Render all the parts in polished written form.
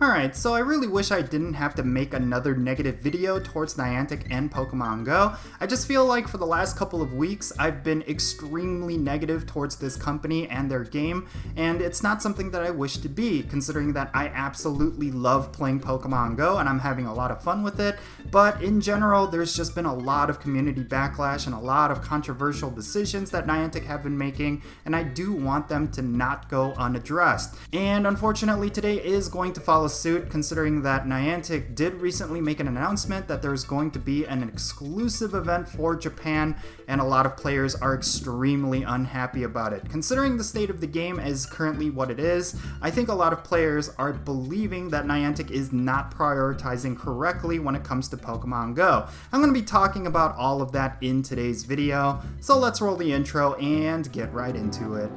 Alright, so I really wish I didn't have to make another negative video towards Niantic and Pokemon Go. I just feel like for the last couple of weeks, I've been extremely negative towards this company and their game, and it's not something that I wish to be, considering that I absolutely love playing Pokemon Go and I'm having a lot of fun with it. But in general, there's just been a lot of community backlash and a lot of controversial decisions that Niantic have been making, and I do want them to not go unaddressed. And unfortunately, today is going to follow suit, considering that Niantic did recently make an announcement that there's going to be an exclusive event for Japan, and a lot of players are extremely unhappy about it. Considering the state of the game is currently what it is, I think a lot of players are believing that Niantic is not prioritizing correctly when it comes to Pokemon Go. I'm going to be talking about all of that in today's video, so let's roll the intro and get right into it.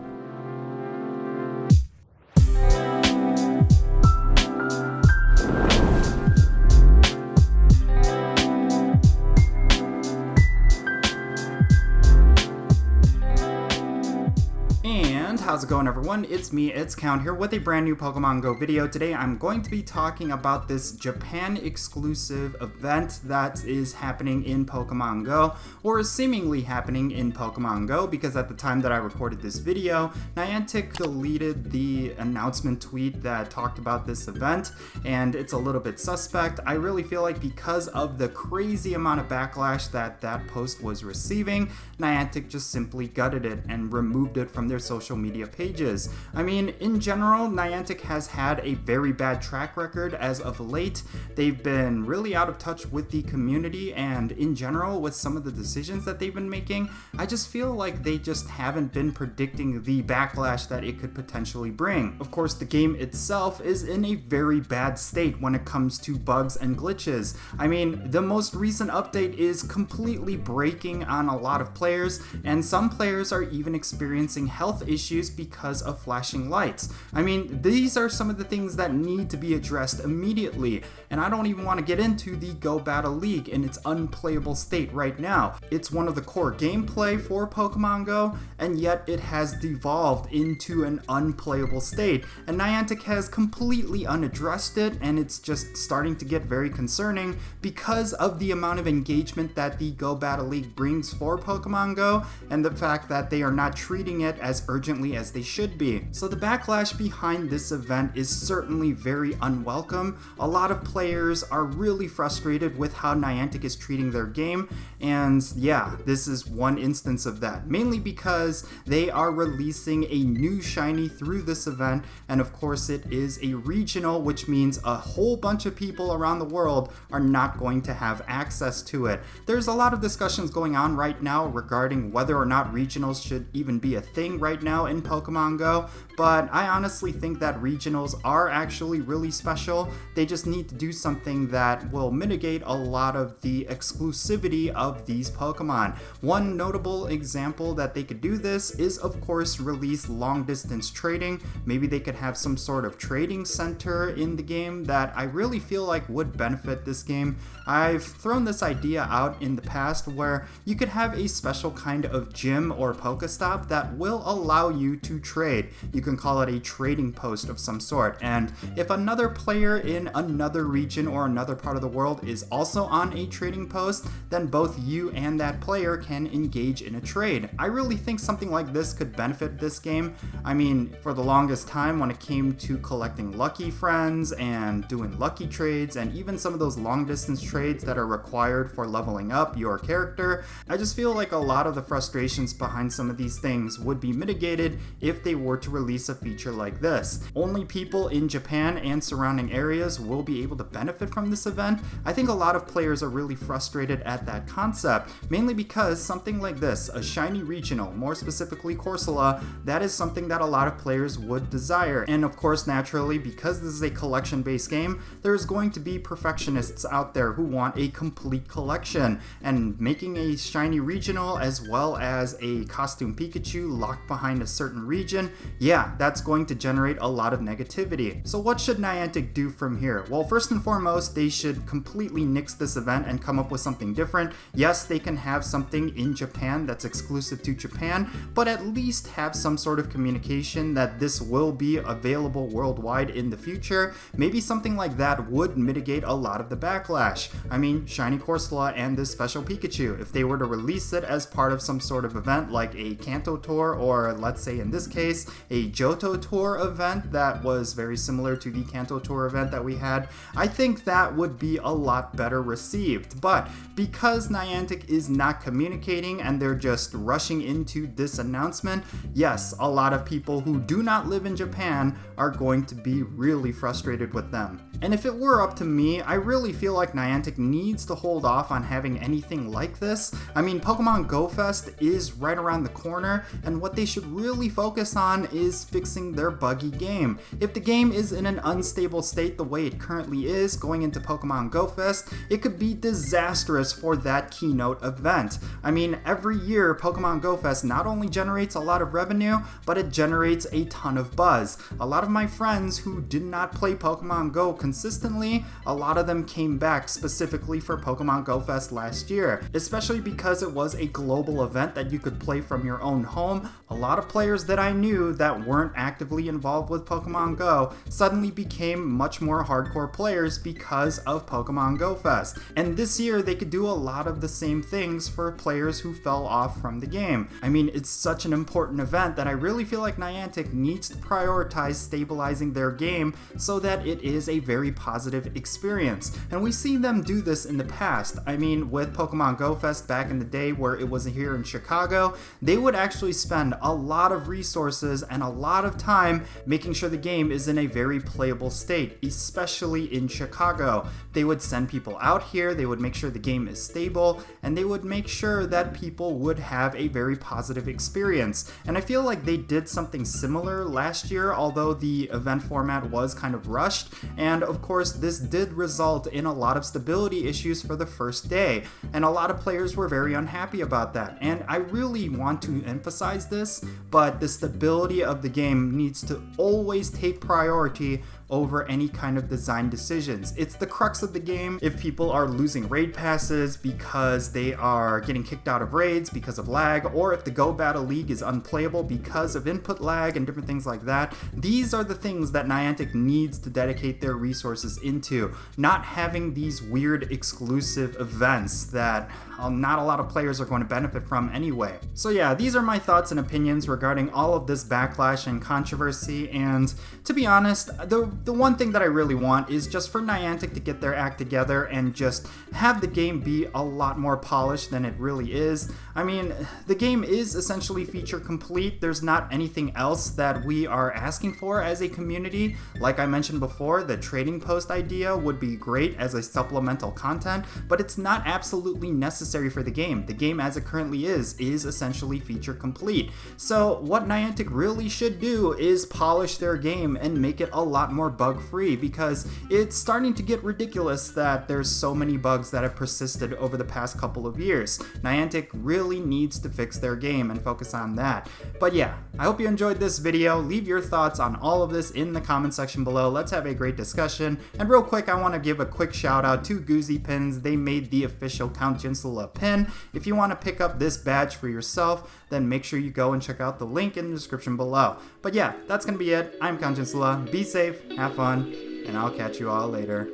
How's it going, everyone? It's me, it's Count here with a brand new Pokemon Go video. Today I'm going to be talking about this Japan exclusive event that is happening in Pokemon Go, or is seemingly happening in Pokemon Go, because at the time that I recorded this video, Niantic deleted the announcement tweet that talked about this event, and it's a little bit suspect. I really feel like because of the crazy amount of backlash that post was receiving, Niantic just simply gutted it and removed it from their social media pages. I mean, in general, Niantic has had a very bad track record as of late. They've been really out of touch with the community, and in general, with some of the decisions that they've been making, I just feel like they just haven't been predicting the backlash that it could potentially bring. Of course, the game itself is in a very bad state when it comes to bugs and glitches. I mean, the most recent update is completely breaking on a lot of players, and some players are even experiencing health issues because of flashing lights. I mean, these are some of the things that need to be addressed immediately, and I don't even want to get into the Go Battle League in its unplayable state right now. It's one of the core gameplay for Pokemon Go, and yet it has devolved into an unplayable state, and Niantic has completely unaddressed it, and it's just starting to get very concerning because of the amount of engagement that the Go Battle League brings for Pokemon Go, and the fact that they are not treating it as urgently as they should be. So the backlash behind this event is certainly very unwelcome. A lot of players are really frustrated with how Niantic is treating their game, and yeah, this is one instance of that, mainly because they are releasing a new shiny through this event, and of course it is a regional, which means a whole bunch of people around the world are not going to have access to it. There's a lot of discussions going on right now regarding whether or not regionals should even be a thing right now in Pokemon Go, but I honestly think that regionals are actually really special. They just need to do something that will mitigate a lot of the exclusivity of these Pokemon. One notable example that they could do this is, of course, release long distance trading. Maybe they could have some sort of trading center in the game that I really feel like would benefit this game. I've thrown this idea out in the past where you could have a special kind of gym or Pokestop that will allow you to trade. You can call it a trading post of some sort, and if another player in another region or another part of the world is also on a trading post, then both you and that player can engage in a trade. I really think something like this could benefit this game. I mean, for the longest time when it came to collecting lucky friends and doing lucky trades, and even some of those long distance trades that are required for leveling up your character, I just feel like a lot of the frustrations behind some of these things would be mitigated if they were to release a feature like this. Only people in Japan and surrounding areas will be able to benefit from this event. I think a lot of players are really frustrated at that concept, mainly because something like this, a shiny regional, more specifically CORSOLA, that is something that a lot of players would desire. And of course, naturally, because this is a collection-based game, there's going to be perfectionists out there who want a complete collection, and making a shiny regional as well as a costume Pikachu locked behind a certain region, yeah, that's going to generate a lot of negativity. So what should Niantic do from here? Well, first and foremost, they should completely nix this event and come up with something different. Yes, they can have something in Japan that's exclusive to Japan, but at least have some sort of communication that this will be available worldwide in the future. Maybe something like that would mitigate a lot of the backlash. I mean, Shiny CORSOLA and this special Pikachu, if they were to release it as part of some sort of event like a Kanto Tour, or let's say in this case, a Johto Tour event that was very similar to the Kanto Tour event that we had, I think that would be a lot better received. But because Niantic is not communicating and they're just rushing into this announcement, yes, a lot of people who do not live in Japan are going to be really frustrated with them. And if it were up to me, I really feel like Niantic needs to hold off on having anything like this. I mean, Pokemon Go Fest is right around the corner, and what they should really focus on is fixing their buggy game. If the game is in an unstable state the way it currently is going into Pokemon Go Fest, it could be disastrous for that keynote event. I mean, every year Pokemon Go Fest not only generates a lot of revenue, but it generates a ton of buzz. A lot of my friends who did not play Pokemon Go consistently, a lot of them came back specifically for Pokemon Go Fest last year, especially because it was a global event that you could play from your own home. A lot of players that I knew that weren't actively involved with Pokemon Go suddenly became much more hardcore players because of Pokemon Go Fest. And this year they could do a lot of the same things for players who fell off from the game. I mean, it's such an important event that I really feel like Niantic needs to prioritize stabilizing their game so that it is a very positive experience. And we've seen them do this in the past. I mean, with Pokemon Go Fest back in the day where it was here in Chicago, they would actually spend a lot of resources and a lot of time making sure the game is in a very playable state, especially in Chicago. They would send people out here, they would make sure the game is stable, and they would make sure that people would have a very positive experience. And I feel like they did something similar last year, although the event format was kind of rushed, and of course this did result in a lot of stability issues for the first day, and a lot of players were very unhappy about that. And I really want to emphasize this, but the stability of the game needs to always take priority over any kind of design decisions. It's the crux of the game. If people are losing raid passes because they are getting kicked out of raids because of lag, or if the Go Battle League is unplayable because of input lag and different things like that, these are the things that Niantic needs to dedicate their resources into, not having these weird exclusive events that not a lot of players are going to benefit from anyway. So yeah, these are my thoughts and opinions regarding all of this backlash and controversy, and to be honest, the one thing that I really want is just for Niantic to get their act together and just have the game be a lot more polished than it really is. I mean, the game is essentially feature complete. There's not anything else that we are asking for as a community. Like I mentioned before, the trading post idea would be great as a supplemental content, but it's not absolutely necessary for the game. The game as it currently is essentially feature complete. So what Niantic really should do is polish their game and make it a lot more bug-free, because it's starting to get ridiculous that there's so many bugs that have persisted over the past couple of years. Niantic really needs to fix their game and focus on that. But yeah, I hope you enjoyed this video. Leave your thoughts on all of this in the comment section below. Let's have a great discussion. And real quick, I want to give a quick shout out to GOOZEE pins. They made the official Count Jinsula pin. If you want to pick up this badge for yourself, then make sure you go and check out the link in the description below. But yeah, that's gonna be it. I'm Count Jinsula. Be safe, have fun, and I'll catch you all later.